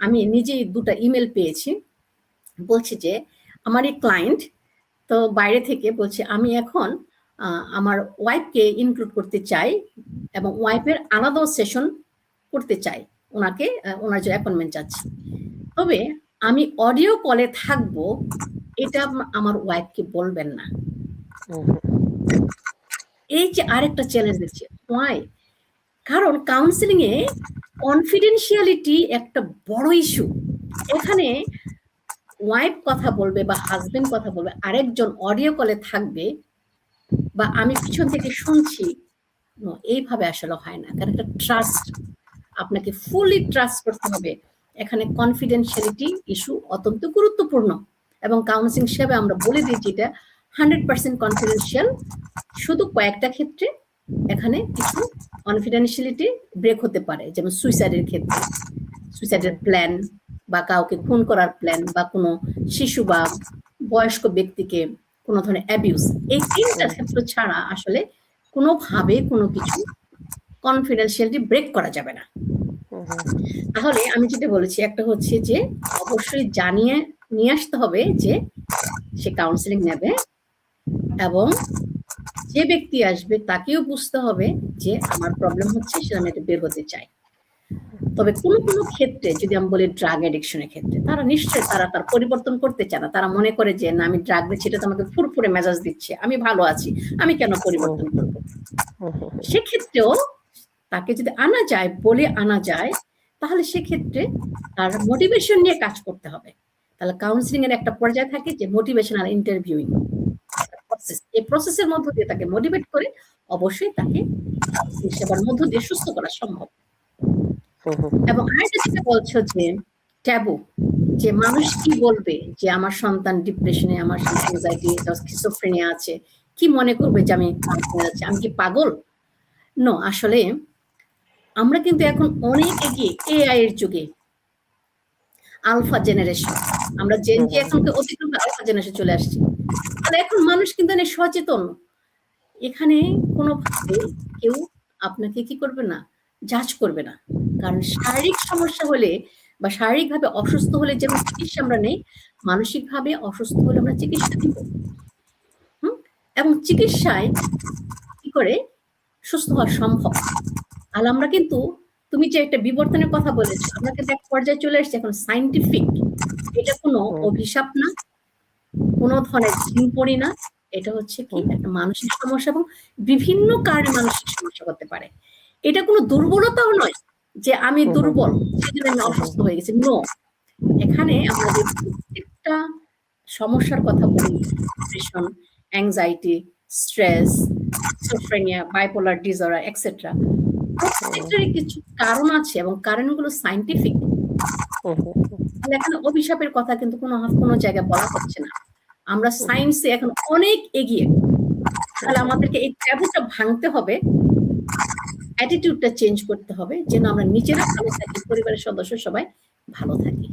আমি নিজেই 2টা ইমেল পেয়েছি। বলছে যে আমার এই ক্লায়েন্ট তো বাইরে থেকে বলছে আমি এখন আমার ওয়াইফকে ইনক্লুড করতে চাই এবং ওয়াইফের আলাদা সেশন করতে চাই, ওনাকে ওনার যে অ্যাপয়েন্টমেন্ট চাচ্ছি, তবে আমি অডিও কলে থাকবো, এটা আমার ওয়াইফকে বলবেন না। এই যে আরেকটা চ্যালেঞ্জ দিচ্ছে, ওয়াই? কারণ কাউন্সিলিং এ কনফিডেন্সিয়ালিটি একটা বড় ইস্যু। এখানে ওয়াইফ কথা বলবে বা হাজবেন্ড কথা বলবে, আরেকজন অডিও কলে থাকবে বা আমি পিছন থেকে শুনছি, এইভাবে আসলে হয় না। কারণ একটা ট্রাস্ট, আপনাকে ফুলি ট্রাস্ট করতে হবে। এখানে কনফিডেন্সিয়ালিটি ইস্যু অত্যন্ত গুরুত্বপূর্ণ এবং কাউন্সিলিং হিসেবে আমরা বলে দিই যেটা 100% কনফিডেন্সিয়াল। শুধু কয়েকটা ক্ষেত্রে এখানে কিছু কনফিডেন্সিয়ালিটি ব্রেক হতে পারে, যেমন সুইসাইডের ক্ষেত্রে, সুইসাইডের প্ল্যান বা কাউকে খুন করার প্ল্যান বা কোনো শিশু বা বয়স্ক ব্যক্তিকে কোনো ধরনের অ্যাবিউজ, এই 3টা ক্ষেত্র ছাড়া আসলে কোনোভাবে কোনো কিছু কনফিডেন্সিয়ালিটি ব্রেক করা যাবে না। তাহলে আমি যেটা বলেছি, একটা হচ্ছে যে অবশ্যই জানিয়ে নিয়ে আসতে হবে যে সে কাউন্সিলিং নেবে এবং যে ব্যক্তি আসবে তাকেও বুঝতে হবে যে আমার প্রবলেম হচ্ছে, সেটা আমি এটা বের হতে চাই। তবে কোনো কোনো ক্ষেত্রে যদি আমি বলি ড্রাগ অ্যাডিকশনের ক্ষেত্রে, তারা নিশ্চয়ই তার পরিবর্তন করতে চায় না। তারা মনে করে যে না, আমি ড্রাগ নিচ্ছি, এটা তো আমাকে ফুরফুরে মেজাজ দিচ্ছে, আমি ভালো আছি, আমি কেন পরিবর্তন করব? সেক্ষেত্রেও তাকে যদি আনা যায়, বলে আনা যায়, তাহলে সেক্ষেত্রে তার মোটিভেশন নিয়ে কাজ করতে হবে। তাহলে কাউন্সিলিং এর একটা পর্যায় থাকে যে মোটিভেশনাল ইন্টারভিউইং প্রসেস। এই প্রসেসের মধ্য দিয়ে তাকে মোটিভেট করে অবশ্যই তাকে সেবার মধ্য দিয়ে সুস্থ করা সম্ভব। এবং আরেকটা যেটা বলছো যে ট্যাবু, যে মানুষ কি বলবে যে আমার সন্তান ডিপ্রেশনে, আমার সন্তান অ্যাংজাইটি, স্কিজোফ্রেনিয়া আছে, কি মনে করবে যে আমি কি পাগল? নো, আসলে আমরা কিন্তু এখন অনেক এগিয়ে, এআই এর যুগে, আলফা জেনারেশন, আমরা জেন জি এখন অতিক্রম আলফা জেনারেশন চলে আসছি। তাহলে এখন মানুষ কিন্তু অনেক সচেতন। এখানে কোনোভাবে কেউ আপনাকে কি করবে না, জাজ করবে না। কারণ শারীরিক সমস্যা হলে বা শারীরিকভাবে অসুস্থ হলে যেমন চিকিৎসা আমরা নেই, মানসিকভাবে অসুস্থ হলে আমরা চিকিৎসা দিব। এবং চিকিৎসায় কি করে সুস্থ হওয়া সম্ভব। আর আমরা কিন্তু, তুমি যে একটা বিবর্তনের কথা বলেছো, আমরা কিন্তু এক পর্যায়ে চলে এসেছি এখন সায়েন্টিফিক। এটা কোনো অভিশাপ না, কোনো ধরনের ঝিমপড়ি না, এটা হচ্ছে কি একটা মানসিক সমস্যা এবং বিভিন্ন কারণে মানসিক সমস্যা করতে পারে। এটা কোনো দুর্বলতাও নয় যে আমি দুর্বল সেজন্য আমি অসুস্থ হয়ে গেছি, নো। এখানে আমরা যে প্রত্যেকটা সমস্যার কথা বলি, depression, anxiety, stress, schizophrenia, bipolar disorder etcetera, প্রত্যেকটারই কিছু কারণ আছে এবং কারণগুলো সায়েন্টিফিক। তাহলে এখানে অভিশাপের কথা কিন্তু কোনো জায়গায় বলা হচ্ছে না। আমরা সায়েন্সে এখন অনেক এগিয়ে। তাহলে আমাদেরকে এই ট্যাবুটা ভাঙতে হবে, অ্যাটিটিউডটা চেঞ্জ করতে হবে, যেন আমরা নিজেরা ভালো থাকি, পরিবারের সদস্য সবাই ভালো থাকি।